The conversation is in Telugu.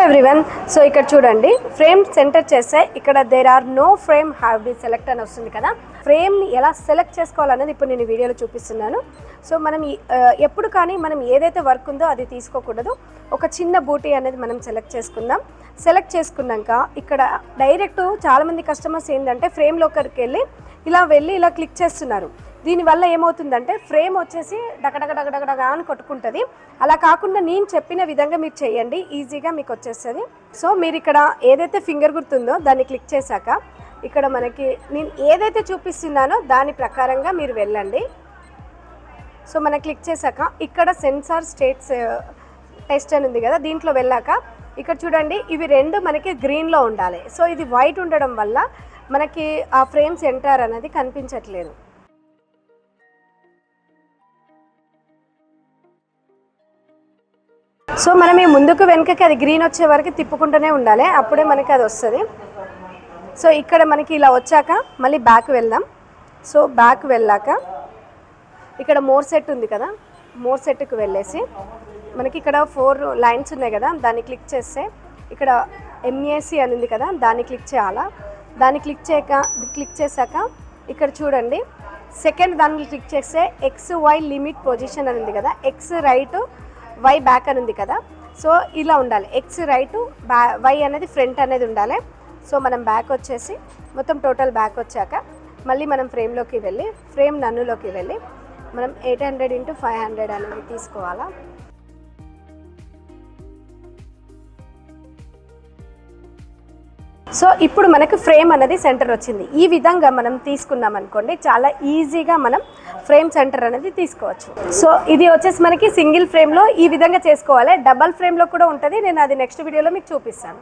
ఎవ్రీవన్. సో ఇక్కడ చూడండి, ఫ్రేమ్ సెంటర్ చేస్తే ఇక్కడ there are no frame have be select అని వస్తుంది కదా. ఫ్రేమ్ని ఎలా సెలెక్ట్ చేసుకోవాలనేది ఇప్పుడు నేను వీడియోలో చూపిస్తున్నాను. సో మనం ఎప్పుడు కానీ మనం ఏదైతే వర్క్ ఉందో అది తీసుకోకూడదు. ఒక చిన్న బూటీ అనేది మనం సెలెక్ట్ చేసుకుందాం. సెలెక్ట్ చేసుకున్నాక ఇక్కడ డైరెక్ట్ చాలామంది కస్టమర్స్ ఏంటంటే ఫ్రేమ్లోకి వెళ్ళి ఇలా క్లిక్ చేస్తున్నారు. దీనివల్ల ఏమవుతుందంటే ఫ్రేమ్ వచ్చేసి డగడగడగడగడగా అని కొట్టుకుంటుంది. అలా కాకుండా నేను చెప్పిన విధంగా మీరు చేయండి, ఈజీగా మీకు వచ్చేస్తుంది. సో మీరు ఇక్కడ ఏదైతే ఫింగర్ గుర్తుందో దాన్ని క్లిక్ చేశాక ఇక్కడ మనకి నేను ఏదైతే చూపిస్తున్నానో దాని ప్రకారంగా మీరు వెళ్ళండి. సో మనం క్లిక్ చేశాక ఇక్కడ సెన్సార్ స్టేట్స్ టెస్ట్ అని ఉంది కదా, దీంట్లో వెళ్ళాక ఇక్కడ చూడండి ఇవి రెండు మనకి గ్రీన్లో ఉండాలి. సో ఇది వైట్ ఉండడం వల్ల మనకి ఆ ఫ్రేమ్ సెంటర్ అనేది కనిపించట్లేదు. సో మనం ఈ ముందుకు వెనుకకి అది గ్రీన్ వచ్చే వరకు తిప్పుకుంటూనే ఉండాలి, అప్పుడే మనకి అది వస్తుంది. సో ఇక్కడ మనకి ఇలా వచ్చాక మళ్ళీ బ్యాక్ వెళ్దాం. సో బ్యాక్ వెళ్ళాక ఇక్కడ మోర్ సెట్ ఉంది కదా, మోర్ సెట్కి వెళ్ళేసి మనకి ఇక్కడ 4 లైన్స్ ఉన్నాయి కదా, దాన్ని క్లిక్ చేస్తే ఇక్కడ MAC అని ఉంది కదా, దాన్ని క్లిక్ చేయాలా. దాన్ని క్లిక్ చేశాక ఇక్కడ చూడండి సెకండ్ దాన్ని క్లిక్ చేస్తే XY లిమిట్ పొజిషన్ అని ఉంది కదా, X రైట్ Y బ్యాక్ అని ఉంది కదా. సో ఇలా ఉండాలి, X రైట్ Y అనేది ఫ్రంట్ అనేది ఉండాలి. సో మనం బ్యాక్ వచ్చేసి మొత్తం టోటల్ బ్యాక్ వచ్చాక మళ్ళీ మనం ఫ్రేమ్లోకి వెళ్ళి ఫ్రేమ్ నన్నులోకి వెళ్ళి మనం 800x500 అనేది తీసుకోవాలా. సో ఇప్పుడు మనకు ఫ్రేమ్ అనేది సెంటర్ వచ్చింది. ఈ విధంగా మనం తీసుకున్నాం అనుకోండి, చాలా ఈజీగా మనం ఫ్రేమ్ సెంటర్ అనేది తీసుకోవచ్చు. సో ఇది వచ్చేసి మనకి సింగిల్ ఫ్రేమ్లో ఈ విధంగా చేసుకోవాలి. డబల్ ఫ్రేమ్లో కూడా ఉంటుంది, నేను అది నెక్స్ట్ వీడియోలో మీకు చూపిస్తాను.